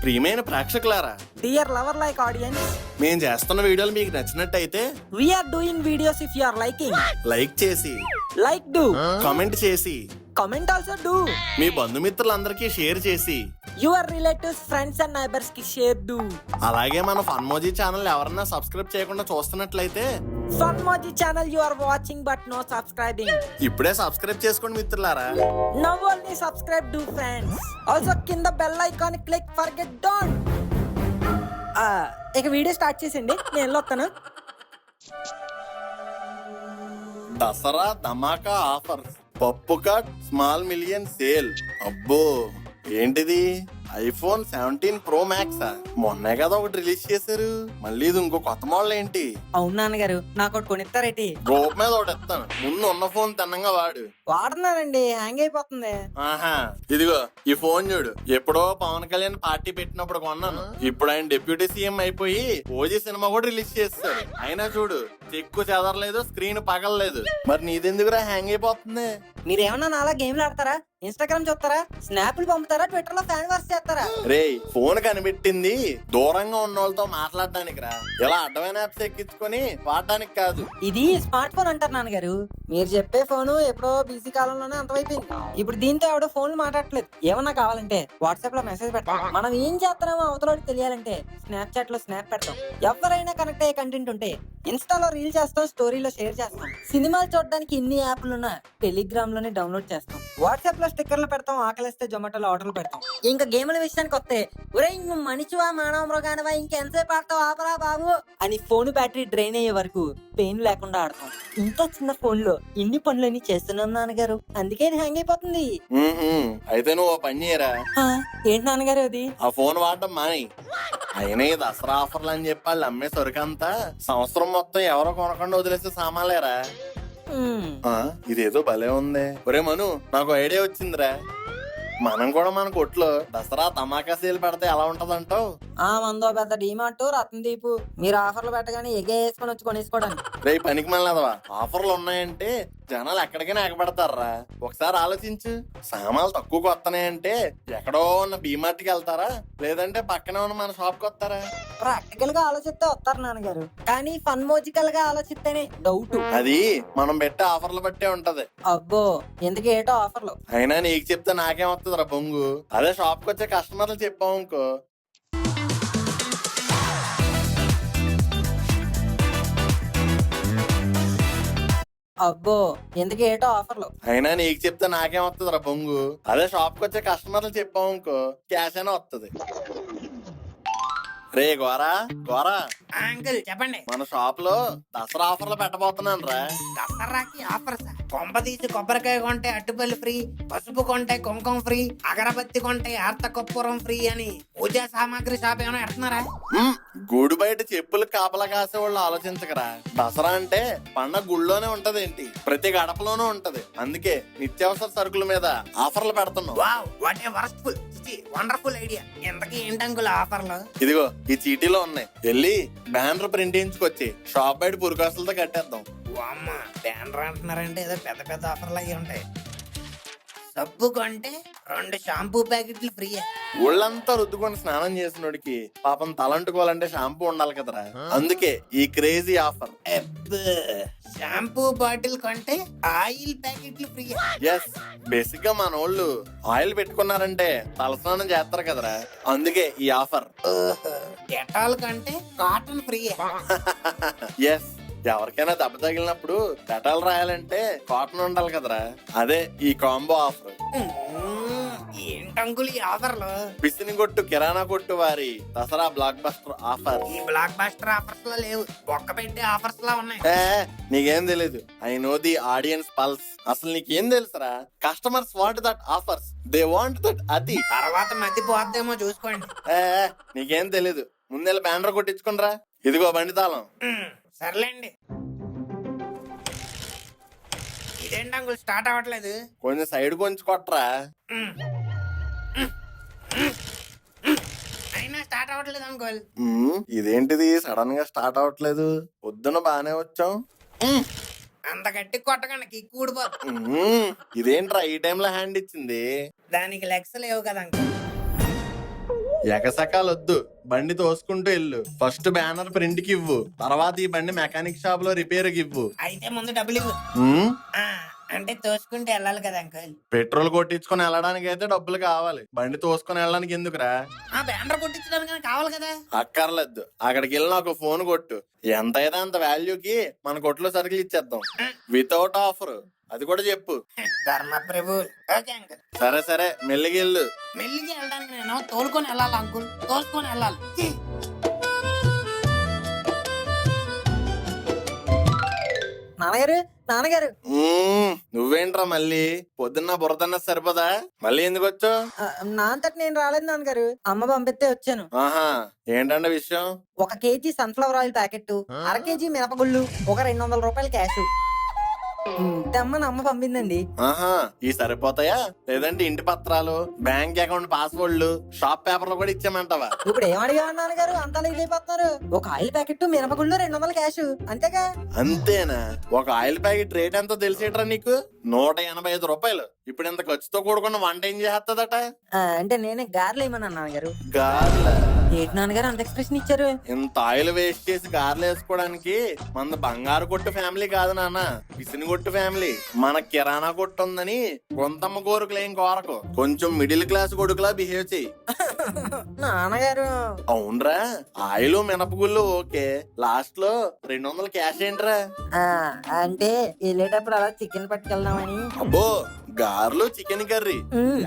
ప్రియమైన ప్రేక్షకులారా, dear lover like audience, మేము చేస్తున్న వీడియోలు మీకు నచ్చినట్టయితే we're doing videos if you are liking. Like చేసి, లైక్ డూ, కామెంట్ చేసి, కామెంట్ ఆల్సో డూ. మీ బంధుమిత్రులందరికీ షేర్ చేసి, your relatives, friends and neighbours కి షేర్ డూ. అలాగే మన ఫన్మోజీ ఛానల్ ఎవరన్నా సబ్స్క్రైబ్ చేయకుండా చూస్తున్నట్లయితే Funmoji channel you are watching but no subscribing. ఇప్పుడే సబ్స్క్రైబ్ చేసుకోండి మిత్రులారా. Now only subscribe do friends. Also కింద bell icon click for get don't. ఇక వీడియో స్టార్ట్ చేసిండి, నేను వెళ్ళొస్తాను. దసరా ధమాకా ఆఫర్స్, పప్పు కట్ స్మాల్ మిలియన్ సేల్. అబ్బో ఏంటిది? ఐఫోన్ 17 Pro Max మొన్నే కదా ఒకటి రిలీజ్ చేశారు, మళ్ళీ ఇది ఇంకో కొత్త మోడల్ ఏంటి? అవును నాన్నగారు, నాకు ఒకటి కొనిస్తారేటి? గ్రూప్ మీద ఒకటి ఇస్తాను, ముందు ఉన్న ఫోన్ తిన్నంగా వాడు. వాడుతున్నానండి, హ్యాంగ్ అయిపోతుంది. ఆహా, ఇదిగో ఈ ఫోన్ చూడు. ఎప్పుడో పవన్ కళ్యాణ్ పార్టీ పెట్టినప్పుడు కొన్నాను, ఇప్పుడు ఆయన డిప్యూటీ సీఎం అయిపోయి ఓజీ సినిమా కూడా రిలీజ్ చేస్తారు. అయినా చూడు, చెక్కు చెదరలేదు, స్క్రీన్ పగలలేదు. మరి నీదెందుకురా హ్యాంగ్ అయిపోతుంది? మీరేమన్నా నాలా గేమ్లు ఆడతారా, ఇన్స్టాగ్రామ్ చూస్తారా, స్నాప్లు పంపుతారా, ట్విట్టర్ లో ఫ్యాన్ వార్స్ చేస్తారా? రే, ఫోన్ కనిపెట్టింది దూరంగా ఉన్న వాళ్ళతో మాట్లాడడానికి రా, ఇలా అడ్డమైన యాప్స్ ఎక్కించుకొని వాడడానికి కాదు. ఇది స్మార్ట్ ఫోన్ అంటారు నాన్నగారు. మీరు చెప్పే ఫోను ఎప్పుడో బీసీ కాలంలోనే అంతమైపోయింది. ఇప్పుడు దీంతో ఎవడో ఫోన్ మాట్లాడట్లేదు. ఏమన్నా కావాలంటే వాట్సాప్ లో మెసేజ్ పెడతాం. మనం ఏం చేస్తున్నామో అవతలకి తెలియాలంటే స్నాప్చాట్ లో స్నాప్ పెడతాం. ఎవరైనా కనెక్ట్ అయ్యే కంటెంట్ ఉంటే ఇన్స్టాలో రీల్ చేస్తాం, స్టోరీలో షేర్ చేస్తాం. సినిమాలు చూడడానికి ఇన్ని యాప్లు ఉన్నా టెలిగ్రామ్ లోనే డౌన్లోడ్ చేస్తాం. వాట్సాప్ లో స్టిక్కర్లు పెడతాం, ఆకలిస్తే జొమాటోలో ఆర్డర్లు పెడతాం. ఇంకా గేమ్ల విషయానికి వస్తే, ఒరే నువ్వు మనిషివా మానవ మృగానివా, ఇంకెంతసేపు ఆడతావు, ఆపరా బాబు అని ఫోన్ బ్యాటరీ డ్రైన్ అయ్యే వరకు పెయిన్ లేకుండా ఆడతాం. ఇంత చిన్న ఫోన్ లో ఇన్ని పనులన్నీ చేస్తున్నాం నాన్నగారు, అందుకే ఇది హ్యాంగ్ అయిపోతుంది. అయితే నువ్వు ఓ పని చేయరా. ఏంటి నాన్నగారు అది? ఆ ఫోన్ వాడడం మాని. అయినా ఈ దసరా ఆఫర్లు అని చెప్పి వాళ్ళు అమ్మే సరుకంతా సంవత్సరం మొత్తం ఎవరో కొనకుండా వదిలేస్తే సామాన్లేరా. ఇదేదో భలే ఉంది. ఒరే మను, నాకు ఐడియా వచ్చిందిరా. మనం కూడా మన కొట్లో దసరా ధమాకా సేల్ పెడితే ఎలా ఉంటదంటావు? మందో పెద్ద డిమార్ట్, రత్నదీపు, మీరు ఆఫర్లు పెట్టగానే ఎగేసుకొని వచ్చి కొనేసుకోవడానికి. రేపు పనికి మళ్ళదవా, ఆఫర్లు ఉన్నాయంటే జనాలు ఎక్కడికైనా ఎగబడతారా? ఒకసారి ఆలోచించు. సామాన్లు తక్కువకి వస్తున్నాయంటే ఎక్కడో ఉన్న బీమార్ట్కి వెళ్తారా, లేదంటే పక్కనే ఉన్న మన షాప్ కి వస్తారా? ప్రాక్టికల్ గా ఆలోచిస్తే వస్తారు నాన్నగారు, కానీ ఫన్మోజికల్ గా ఆలోచిస్తేనే డౌట్. అది మనం పెట్టే ఆఫర్లు బట్టే ఉంటది. అబ్బో, ఎందుకు ఏటో ఆఫర్లు? అయినా నీకు చెప్తే నాకేం వస్తుందిరా బొంగు. అదే షాప్ కి వచ్చే కస్టమర్లు చెప్పావు అనుకో. అబ్బో, ఎందుకు ఏటో ఆఫర్లు? అయినా నీకు చెప్తే నాకేం వస్తుందిరా బొంగు. అదే షాప్ కి వచ్చే కస్టమర్లు చెప్పావు అనుకో, క్యాష్ అయినా వస్తుంది. రే గోరా గోరా, అంకుల్ చెప్పండి. మన షాప్ లో దసరా ఆఫర్లు పెట్టబోతున్నాను రా. దసరాకి ఆఫర్స్? కొంప తీసి కొబ్బరికాయ కొంటే అట్టుపల్లి ఫ్రీ, పసుపు కొంటే కుంకుమ ఫ్రీ, అగరబత్తి కొంటే ఆర్త కర్పూరం ఫ్రీ అని పూజా సామాగ్రి షాప్ ఏమైనా పెడుతున్నారా? గూడు బయట చెప్పులు కాపలా కాసే వాళ్ళు ఆలోచించకరా. దసరా అంటే పండగ గుళ్ళోనే ఉంటది ఏంటి, ప్రతి గడపలోనూ ఉంటది. అందుకే నిత్యావసర సరుకుల మీద ఆఫర్లు పెడుతున్నాం. Wonderful idea. ఎంతకీ ఏంటంకుల్ ఆఫర్లు? ఇదిగో ఈ చీటీలో ఉన్నాయి, వెళ్ళి బ్యానర్ ప్రింట్ చేయించుకొచ్చి షాప్ బయట పురుకాసులతో కట్టేద్దాం. బ్యానర్ అంటున్నారంటే ఏదో పెద్ద పెద్ద ఆఫర్లు అయ్యి ఉంటాయి. సబ్బు కొంటే 2 షాంపూ ప్యాకెట్లు ఫ్రీ. ఒళ్ళంతా రుద్దుకొని స్నానం చేసినోడికి పాపం తలంటుకోవాలంటే షాంపూ ఉండాలి కదరా, అందుకే ఈ క్రేజీ ఆఫర్. షాంపూ బాటిల్ కొంటే ఆయిల్ ప్యాకెట్లు ఫ్రీ. ఎస్, బేసిక్ గా మన వాళ్ళు ఆయిల్ పెట్టుకున్నారంటే తలస్నానం చేస్తారు కదరా, అందుకే ఈ ఆఫర్. డెటాల్ కంటే కాటన్ ఫ్రీ. ఎస్, ఎవరికైనా దెబ్బ తగిలినప్పుడు డెటాల్ రాయాలంటే కాటన్ ఉండాలి కదరా, అదే ఈ కాంబో ఆఫర్. ఏంటంకుల్ ఈ ఆఫర్లు? పిసిని కొట్టు కిరాణా కొట్టు వారి దసరా బ్లాక్ బస్టర్ ఆఫర్. ఈ బ్లాక్ బస్టర్ ఆఫర్స్ లో లేవు, బొక్క పెట్టే ఆఫర్స్ లా ఉన్నాయి. నీకేం తెలీదు, I know the audience pulse. అసలు నీకేం తెలుసురా? Customers want that offers, they want that అది. తర్వాత మధ్య పోద్దేమో చూసుకోండి. నీకేం తెలీదు, ముందెళ్ళి బ్యానర్ కొట్టించుకునిరా. ఇదిగో బండి తాళం. సర్లేండి. ఇదేంటి అంకుల్ స్టార్ట్ అవ్వట్లేదు? కొంచెం సైడ్ కొంచెం కొట్టరా. అయినా స్టార్ట్ అవ్వట్లేదు అంకుల్. ఇదేంటిది సడన్ గా స్టార్ట్ అవ్వట్లేదు? పొద్దున బానే వచ్చాం. అంత గట్టి కొట్టకండి, కిక్ ఊడిపోతుంది. ఇదేంట్రా ఈ టైంలో హ్యాండ్ ఇచ్చింది? దానికి లెగ్స్ లేవు కదా అంకుల్. ఎకసకాలు వద్దు, బండి తోసుకుంటూ వెళ్ళు. ఫస్ట్ బ్యానర్ ప్రింట్ కి ఇవ్వు, తర్వాత ఈ బండి మెకానిక్ షాప్ లో రిపేర్ కి ఇవ్వు. అయితే ముందు డబ్బులు ఇవ్వు. ఉమ్, ఆ, అంటే తోసుకుంటే వెళ్ళాలి కదా అంకుల్. పెట్రోల్ కొట్టించుకొని వెళ్ళడానికి అయితే డబ్బులు కావాలి, బండి తోసుకొని వెళ్ళడానికి ఎందుకురా? ఆ బ్యానర్ కొట్టించడానికి కావాలి కదా. అక్కర్లేదు, అక్కడికి వెళ్ళి నాకు ఫోన్ కొట్టు, ఎంత అయితే అంత వాల్యూకి మన కొట్లో సరుకులు ఇచ్చేద్దాం వితౌట్ ఆఫర్, అది కూడా చెప్పు. ధర్మ ప్రభు. Okay uncle. సరే సరే, మెల్లిగి వెళ్ళు. మెల్లిగా వెళ్ళడానికి నేను తోలుకొని వెళ్ళాలి అంకుల్, తోసుకొని వెళ్ళాలి. నాన్నగారు నాన్నగారు నువ్వేంట్రా మళ్ళీ పొద్దున్న బురదన్న సరిపోదా? మళ్ళీ ఎందుకు వచ్చావు? నా అంతటి నేను రాలేదు నాన్నగారు, అమ్మ పంపిస్తే వచ్చాను. ఆహా, ఏంటంటే విషయం? 1 KG sunflower oil packet, 1/2 KG మినపగుళ్ళు, ఒక 200 రూపాయల క్యాష్ తెమ్మని అమ్మ పంపిందండి. ఆహా, ఈ సరిపోతాయా? లేదంటే ఇంటి పత్రాలు, బ్యాంక్ అకౌంట్ పాస్వర్డ్లు, షాప్ పేపర్లు కూడా ఇచ్చామంటావా? ఇప్పుడు ఏం అడిగా అన్నారు, అంతా ఇదైపోతున్నారు. ఒక ఆయిల్ ప్యాకెట్, మినపగుళ్ళు, 200 క్యాష్, అంతేగా? అంతేనా? ఒక ఆయిల్ ప్యాకెట్ రేట్ ఎంతో తెలిసేట్రా నీకు? 185 రూపాయలు. ఇప్పుడు ఇంత ఖర్చుతో కూడుకున్న వంట ఏం చేస్తుందట? అంటే నేనే గారెలు ఏమన్నా నాన్నగారు? గార్ల? ఏంటి నాన్నగారు అంత ఎక్స్ప్రెషన్ ఇచ్చారు? ఇంత ఆయిల్ వేస్ట్ చేసి గార్లు వేసుకోవడానికి మన బంగారు కొట్టు ఫ్యామిలీ కాదు నాన్న, పిసిని కొట్టు ఫ్యామిలీ. మన కిరాణా కొట్టు ఉందని కొంతమ్మ కోరికలు ఏం కోరకు, కొంచెం మిడిల్ క్లాస్ కొడుకులా బిహేవ్ చెయ్యి. నాన్నగారు అవునరా, ఆయిల్ మినపగుళ్ళు ఓకే, లాస్ట్ లో 200 క్యాష్ ఏంట్రా? అంటే వెళ్ళేటప్పుడు అలా చికెన్ పట్టుకెళ్దామని. అబ్బో, గార్లు చికెన్ కర్రీ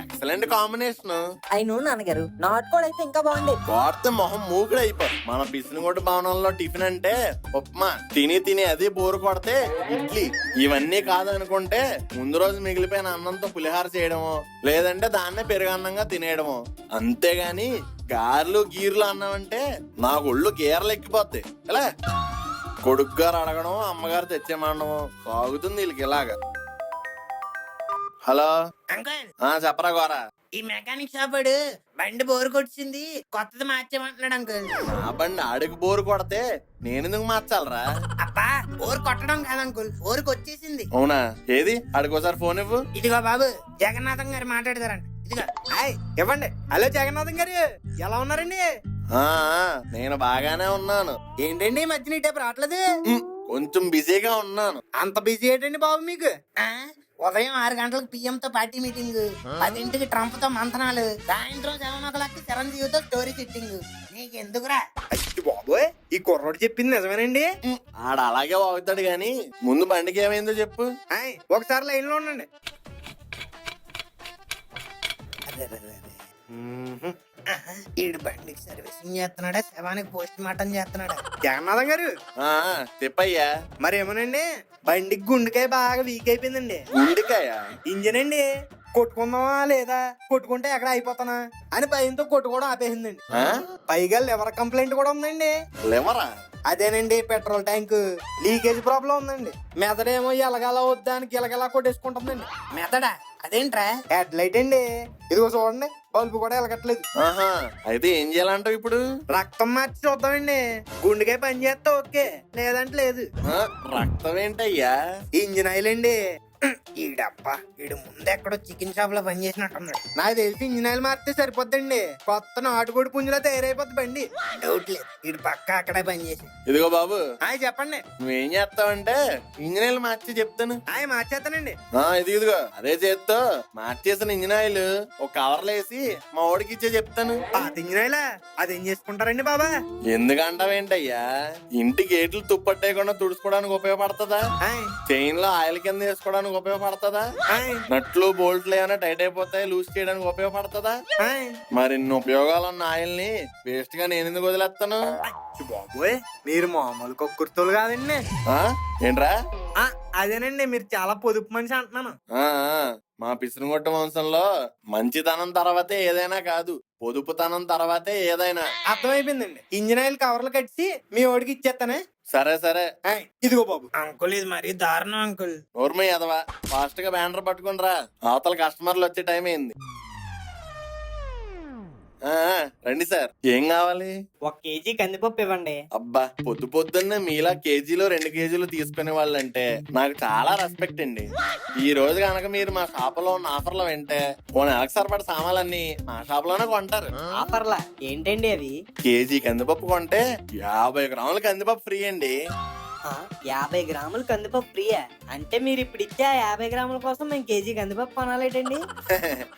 ఎక్సలెంట్ కాంబినేషన్. అయినో నాన్నగారు, నాటుకోడి అయితే ఇంకా బాగుండేది. కోర్త మొహం మూకుడు అయిపో. మన పిసినగొట్టు భవనంలో టిఫిన్ అంటే ఉప్మా, తిని తిని అదే బోరు కొడితే ఇడ్లీ. ఇవన్నీ కాదనుకుంటే ముందు రోజు మిగిలిపోయిన అన్నంతో పులిహార చేయడమో, లేదంటే దాన్నే పెరుగన్నంగా తినేయడమో. అంతేగాని గారెలు గీర్లు అన్నామంటే నాకు ఒళ్ళు గీరలు ఎక్కిపోతాయి. ఎలా కొడుకు గారు అడగడం, అమ్మగారు తెచ్చేమండము సాగుతుంది వీళ్ళకి ఇలాగా. హలో అంకుల్, చెప్పరా గోరా? ఈ మెకానిక్ షాప్ వాడు బండి బోరు కొట్టింది, కొత్తది మార్చేమంటున్నాడు అంకుల్. నా బండి ఆడికి బోరు కొడితే నేనెందుకు మార్చాలరా? అబ్బా, బోరు కొట్టడం కాదు అంకుల్, బోరుకు వచ్చేసింది. అవునా? ఏది ఆడికోసారి ఫోన్ ఇవ్వు. ఇదిగో బాబు, జగన్నాథం గారు మాట్లాడతారంట. ఇదిగో. హాయ్, ఇవ్వండి. హలో జగన్నాథం గారు, ఎలా ఉన్నారండి? ఆ నేను బాగానే ఉన్నాను. ఏంటండి ఈ మధ్య నీ టైపు రావట్లేదు? కొంచెం బిజీగా ఉన్నాను. అంత బిజీ ఏంటండి బాబు మీకు? ఆ, ఉదయం 6 గంటలకు పిఎం తో పార్టీ మీటింగ్, 10ంటికి ట్రంప్ తో మంతనాలు, సాయంత్రం 7 చిరంజీవితో స్టోరీ సిట్టింగ్. నీకెందుకురా? అయ్యి బాబోయ్, ఈ కుర్రోడు చెప్పింది నిజమేనండి? ఆడ అలాగే వాగుతాడు గాని ముందు బండికి ఏమైందో చెప్పు. హాయ్, ఒకసారి లైన్ లో ఉండండి. ఈడు బండికి సర్వీసింగ్ చేస్తున్నాడా, శవానికి పోస్ట్ మార్టం చేస్తున్నాడా? జగన్నాథం గారు, చెప్పయ్యా. మరేమోనండి, బండికి గుండెకాయ బాగా వీక్ అయిపోయిందండి. గుండెకాయ? ఇంజన్ అండి. కొట్టుకుందామా లేదా, కొట్టుకుంటే ఎక్కడ అయిపోతానా అని భయంతో కొట్టుకోవడం ఆపేసిందండి. పైగా లివర్ కంప్లైంట్ కూడా ఉందండి. లివరా? అదేనండి, పెట్రోల్ ట్యాంక్ లీకేజ్ ప్రాబ్లం ఉందండి. మెదడేమో ఎలగల వద్దా అని గిలగలా కొట్టేసుకుంటుందండి. మెదడా? అదేంట్రా? హెడ్ లైట్ అండి, ఇదిగో చూడండి, బల్బు కూడా ఎలగట్లేదు. ఆహా, అయితే ఏం చేయాలంటావు ఇప్పుడు? రక్తం మార్చి చూద్దామండి. గుండెకాయ పని చేస్తే ఓకే, లేదంటే లేదు. రక్తం ఏంటయ్యా? ఇంజిన్ ఆయిల్ అండి. ఈడబ్బా, ఈడు ముందెక్కడో చికెన్ షాప్ లో పని చేసినట్టున్నాడు. నాకు తెలిసి ఇంజిన్ ఆయిల్ మారితే సరిపోద్దండి. కొత్త నాటుకోడి పుంజులా తయారైపోద్ది బండి. డౌట్ లేదు, ఈడు పక్క అక్కడే పని చేసి. ఇదిగో బాబు, హాయ్ చెప్పండి. నువ్వేం చేస్తావంటే ఇంజిన్ ఆయిల్ మార్చి చెప్తాను. హాయ్ మార్చేస్తానండి. ఇదిగో అదే చేత్తో మార్చేసిన ఇంజిన్ ఆయిల్ ఒక కవర్లో వేసి మా ఓడికి ఇచ్చే చెప్తాను. పాత ఇంజిన్ ఆయిలా? అదేం చేసుకుంటారండి బాబా? ఎందుకంటావేంటయ్యా? ఇంటి గేట్లు తుప్పట్టేయకుండా తుడుచుకోవడానికి ఉపయోగపడుతుందా? హాయ్ చైన్ లో ఆయిల్ కింద వేసుకోవడానికి ఉపయోగపడుతుందా? హాయ్ నట్లు బోల్ట్లు ఏమైనా టైట్ అయిపోతాయి, లూజ్ చేయడానికి ఉపయోగపడుతుందా? హాయ్. మరి ఇన్ని ఉపయోగాలు ఉన్న ఆయిల్ ని వేస్ట్ గా నేను ఎందుకు వదిలేస్తాను? అచ్చి బాబోయ్, మీరు మామూలు కుర్తోలు కాదండి. ఏంట్రా? అదేనండి, మీరు చాలా పొదుపు మనిషి అంటున్నాను. మా పిసినగొట్ట వంశంలో మంచితనం తర్వాతే ఏదైనా కాదు, పొదుపుతనం తర్వాతే ఏదైనా. అర్థమైపోయిందండి. ఇంజిన్ ఆయిల్ కవర్లు కట్టి మీ ఓడికి ఇచ్చేస్తానే. సరే సరే. ఇదిగో బాబు. అంకుల్, ఇది మరీ దారుణం అంకుల్. నోర్మై ఎదవా, ఫాస్ట్ గా బ్యానర్ పట్టుకుని రా, అవతల కస్టమర్లు వచ్చే టైం అయింది. రండి సార్, ఏం కావాలి? 1 కేజీ కందిపప్పు ఇవ్వండి. అబ్బా, పొద్దు పొద్దున్నే మీలా కేజీలో 2 కేజీలు తీసుకునే వాళ్ళంటే నాకు చాలా రెస్పెక్ట్ అండి. ఈ రోజు కనుక మీరు మా షాప్ లో ఉన్న ఆఫర్లు వింటే ఓ నెలకు సరిపడ సామాన్లన్నీ మా షాప్ లోనే కొంటారు. ఆఫర్లా ఏంటండి అవి? కేజీ కందిపప్పు కొంటే 50 గ్రాముల కందిపప్పు ఫ్రీ అండి. 50 గ్రాములు కందిపప్పు ఫ్రీయా? అంటే మీరు ఇప్పుడు ఇచ్చే 50 గ్రాముల కోసం మేము కేజీ కందిపప్పు కొనాలేటండి?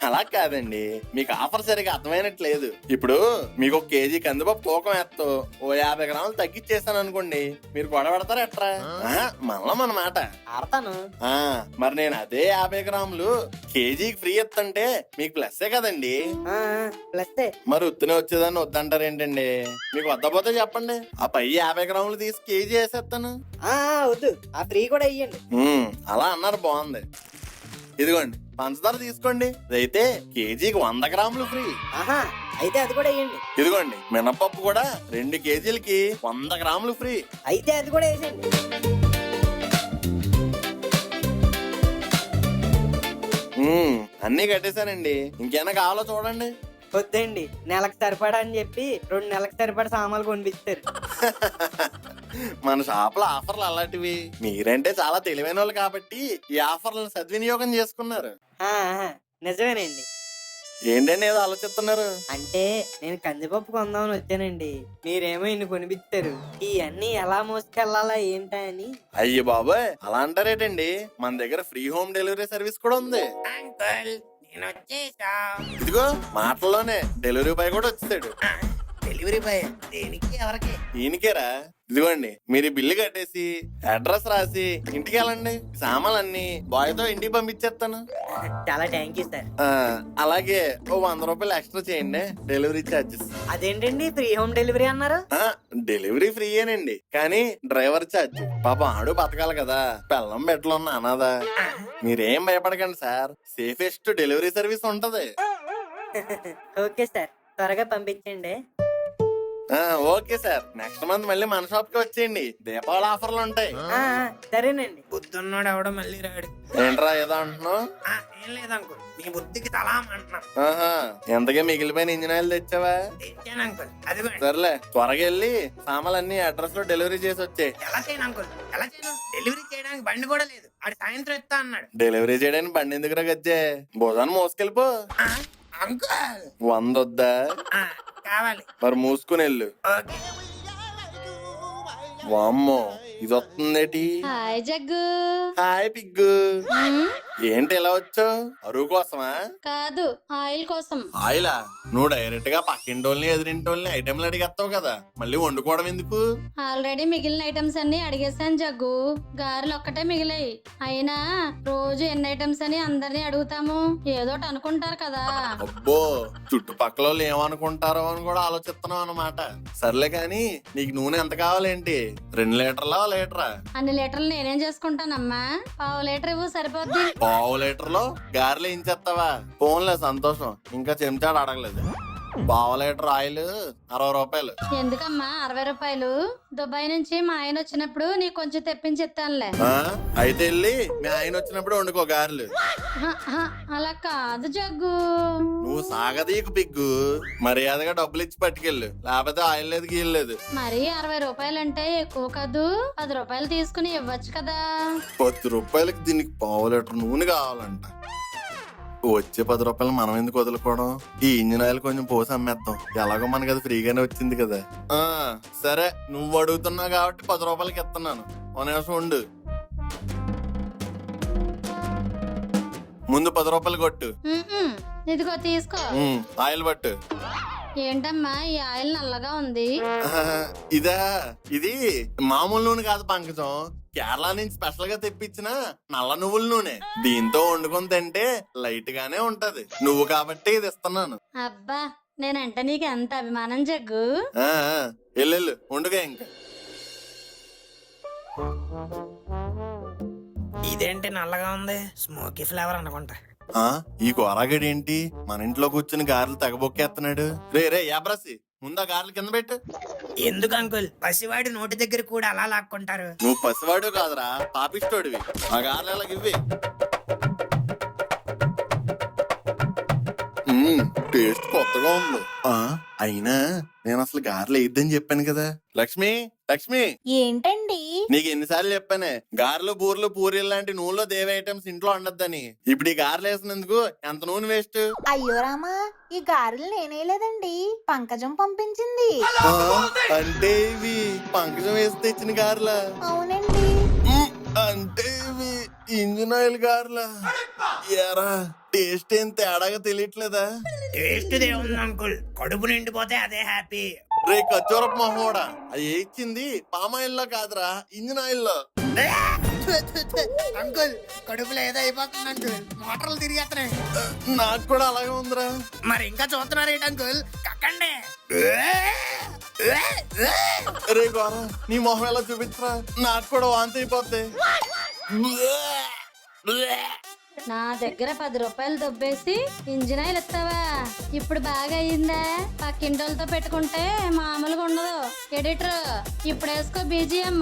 అలా కాదండి, మీకు ఆఫర్ సరిగా అర్థమైనట్లేదు. ఇప్పుడు మీకు 1 కేజీ కందిపప్పు తూకం వేస్తూ ఓ 50 గ్రాములు తగ్గిచ్చేస్తాను అనుకోండి, మీరు గొడవడతారా ఎట్రా? మనలో మన మాట ఆడతాను. మరి నేను అదే 50 గ్రాములు కేజీకి ఫ్రీ ఇస్తుంటే మీకు ప్లస్సే కదండి. ప్లస్ మరి ఉత్తునే వచ్చేదాన్ని వద్దంటారు ఏంటండి? మీకు వద్దపోతే చెప్పండి, ఆ పై 50 గ్రాములు తీసి కేజీ వేసేస్తాను. వద్దు, ఆ ఫ్రీ కూడా ఇయ్యండి. అలా అన్నారు, బాగుంది. ఇదిగోండి పంచదార తీసుకోండి, అయితే కేజీకి 100 గ్రాములు ఫ్రీ. అయితే అది కూడా ఇయ్యండి. ఇదిగోండి మినపప్పు కూడా 2 కేజీలకి 100 గ్రాములు ఫ్రీ. అయితే అది కూడా వేసేయండి. అన్నీ కట్టేశానండి, ఇంకేమైనా కావాలో చూడండి. వద్దండి, నెలకు సరిపడా అని చెప్పి 2 నెలలకు సరిపడా సామాన్లు కొనిపిస్తారు. మన షాప్ లో ఆఫర్లు అలాంటివి. మీరంటే చాలా తెలివైన వాళ్ళు కాబట్టి ఈ ఆఫర్లను సద్వినియోగం చేసుకున్నారు. నిజమేనండి. ఏంటండి ఏదో ఆలోచిస్తున్నారు? అంటే నేను కందిపప్పు కొందామని వచ్చానండి, మీరేమో ఇన్ని కొనిపిస్తారు. ఇవన్నీ ఎలా మోసుకెళ్లాలా ఏంటా అని. అయ్యో బాబాయ్, అలా అంటారేటండి? మన దగ్గర ఫ్రీ హోమ్ డెలివరీ సర్వీస్ కూడా ఉంది. అంకుల్ నేను వచ్చేసా. ఇదిగో మాటల్లోనే డెలివరీ బాయ్ కూడా వచ్చేసాడు. డెలివరీ బాయ్ దేనికి ఎవరికి? ఈయనకేరా. ఇదిగోండి మీరు ఈ బిల్లు కట్టేసి అడ్రస్ రాసి ఇంటికి వెళ్ళండి, సామాన్లన్నీ బాయ్ తో ఇంటికి పంపించేస్తాను. చాలా థ్యాంక్ యూ సార్. అలాగే ఓ 100 రూపాయలు ఎక్స్ట్రా చేయండి డెలివరీ ఛార్జెస్. అదేంటండి ఫ్రీ హోమ్ డెలివరీ అన్నారు? డెలివరీ ఫ్రీయేనండి, కానీ డ్రైవర్ ఛార్జ్. పాపం ఆడు బతకాలి కదా, పెళ్ళం బెట్టలు ఉన్న అనాథ. మీరేం భయపడకండి సార్, సేఫెస్ట్ డెలివరీ సర్వీస్ ఉంటది. ఓకే సార్, త్వరగా పంపించండి. ఓకే సార్, నెక్స్ట్ మంత్ మళ్ళీ మన షాప్ కి వచ్చేయండి, దీపావళి ఆఫర్లు ఉంటాయి. సరేనండి. బుద్ధున్నాడు ఎవడో మళ్ళీ రాడు. ఏంట్రా ఏదో అంటున్నావు? ఏం లేదు అంకుల్, మీ బుద్ధికి తలా అంటున్నాను. ఎంతగా మిగిలిపోయిన ఇంజిన్ ఆయిల్ తెచ్చావా? తెచ్చాను అంకుల్. అదిగో సర్లే, త్వరగా వెళ్ళి సామాన్లన్నీ అడ్రస్ లో డెలివరీ చేసి వచ్చాయి. ఎలా చేయను అంకుల్, ఎలా చేయను? డెలివరీ చేయడానికి బండి కూడా లేదు, అది సాయంత్రం ఇస్తా అన్నాడు. డెలివరీ చేయడానికి బండి ఎందుకురా గజ్జే, భోజనం మోసుకెళ్ళిపో. అంకుల్ 100 వద్దా? కావాలి. మరి మూసుకుని వెళ్ళు. ఓకే. వామ్మో, ఇది వస్తుందేటి? హాయ్ జగ్గు. హాయ్ పిగ్గు. ఏంటి ఎలా వచ్చావు? అరువు కోసమా? కాదు, ఆయిల్ కోసం. ఆయిలా? నువ్వు డైరెక్ట్ గా పక్కింటోళ్ళని ఎదిరింటోళ్ళని ఐటెంలు అడిగేస్తావు కదా, మళ్ళీ వండుకోవడం ఎందుకు? ఆల్రెడీ మిగిలిన ఐటమ్స్ అన్ని అడిగేసాను జగ్గు, గారెలు ఒక్కటే మిగిలాయి. అయినా రోజు ఎన్ని ఐటమ్స్ అని అందరినీ అడుగుతాము, ఏదోటి అనుకుంటారు కదా. అబ్బో, చుట్టుపక్కల వాళ్ళు ఏమనుకుంటారో అని కూడా ఆలోచిస్తున్నావు అన్నమాట. సర్లే కాని నీకు నూనె ఎంత కావాలేంటి? 2 లీటర్లా లీటరా? అన్ని లీటర్లు నేనేం చేసుకుంటానమ్మా, 1/2 లీటర్ ఇవ్వు సరిపోద్ది. 1/2 లీటర్లో గారెలు ఏం చేస్తావా? ఫోన్లే సంతోషం, ఇంకా చెంచాడు అడగలేదు. 1/2 లీటర్ ఆయిల్ 60 రూపాయలు. ఎందుకమ్మా 60 రూపాయలు? దుబాయ్ నుంచి మా ఆయన వచ్చినప్పుడు నీకు కొంచెం తెప్పించిస్తానులే. అయితే వెళ్ళి మీ ఆయన వచ్చినప్పుడు వండుకో గారెలు. అలా కాదు జగ్గు, నువ్వు సాగదీకు పిగ్గు, మర్యాదగా డబ్బులు ఇచ్చి పట్టుకెళ్ళు, లేకపోతే ఆయిల్ లేదు గీయలేదు. మరి 60 రూపాయలంటే ఎక్కువ కాదు, 10 రూపాయలు తీసుకుని ఇవ్వచ్చు కదా. 10 రూపాయలకి దీనికి 1/2 లీటర్ నూనె కావాలంట. వచ్చే 10 రూపాయలు మనం ఎందుకు వదులుకోవడం? ఈ ఇంజిన్ ఆయిల్ కొంచెం పోసి అమ్మేద్దాం, ఎలాగో మనకి అది ఫ్రీగానే వచ్చింది కదా. సరే, నువ్వు అడుగుతున్నావు కాబట్టి 10 రూపాయలకి ఇస్తున్నాను, 1 నిమిషం ఉండు. ముందు 10 రూపాయలు కొట్టు. ఇదిగో తీసుకో. ఆయిల్ పట్టు. ఏంటమ్మా ఈ ఆయిల్ నల్లగా ఉంది? ఇదా? ఇది మామూలు నూనె కాదు పంకజం, కేరళ నుంచి స్పెషల్ గా తెప్పించిన నల్ల నువ్వుల నూనె. దీంతో వండుకొని తింటే లైట్ గానే ఉంటది, నువ్వు కాబట్టి ఇది ఇస్తున్నాను. అబ్బా, నేనంటే నీకు ఎంత అభిమానం జగ్గు. వెళ్ళు వండుగా. ఇంకా ఇదేంటి నల్లగా ఉంది? స్మోకీ ఫ్లేవర్ అనుకుంటా. ఈ కూరగాడు ఏంటి మన ఇంట్లో కూర్చుని గారెలు తెగబొక్కేస్తున్నాడు? రే యాబ్రాసి, ముందా గారెలు కింద పెట్టు. ఎందుకు అంకుల్, పసివాడి నోటి దగ్గర కూడా అలా లాక్కుంటారు? నువ్వు పసివాడు కాదురా, పాపిస్తోడివి. ఆ గారెలు ఎలాగివ్వి. టేస్ట్ కొత్తగా ఉంది. అయినా నేను అసలు గారెలు వేయద్దని చెప్పాను కదా. లక్ష్మి లక్ష్మి, ఏంటండి? నీకు ఎన్నిసార్లు చెప్పానే గారెలు బూరెలు పూరీలు లాంటి నూనెలో దేవ ఐటమ్స్ ఇంట్లో ఉండద్దని. ఇప్పుడు ఈ గారెలు వేసినందుకు ఎంత నూనె వేస్ట్. అయ్యో రామా, ఈ గారెలు నేనేలేదండి, పంకజం పంపించింది. అంటే ఇవి పంకజం వేసి తెచ్చిన గారెలా? అవునండి. అంటే ఇవి ఇంజిన్ ఆయిల్ గారెలా? ఎరా టేస్ట్ ఏం తేడాగా తెలియట్లేదా? టేస్ట్ దేవుంది అంకుల్, కడుపు నిండిపోతే అదే హ్యాపీ. రే కచ్చోరపు మొహోడా, అది ఏ ఇచ్చింది పామాయిల్ లో కాదురా, ఇంజిన్ ఆయిల్ లో. అంకుల్ కడుపులో ఏదో అయిపోతుంది అంకుల్, మోటార్లు తిరిగేస్తున్నాయి. నాకు కూడా అలాగే ఉందిరా. మరి ఇంకా చూస్తున్నారు ఏంటి అంకుల్, కక్కండి. రే గోరా, నీ మొహం ఎలా చూపించరా, నాకు కూడా వాంతి అయిపోద్ది. నా దగ్గర 10 రూపాయలు దొబ్బేసి ఇంజిన్ ఆయిల్ ఇస్తావా? ఇప్పుడు బాగా అయ్యిందా? పక్కింటోళ్ళతో పెట్టుకుంటే మామూలుగా ఉండదు. ఎడిటర్ ఇప్పుడు వేసుకో బీజిఎం.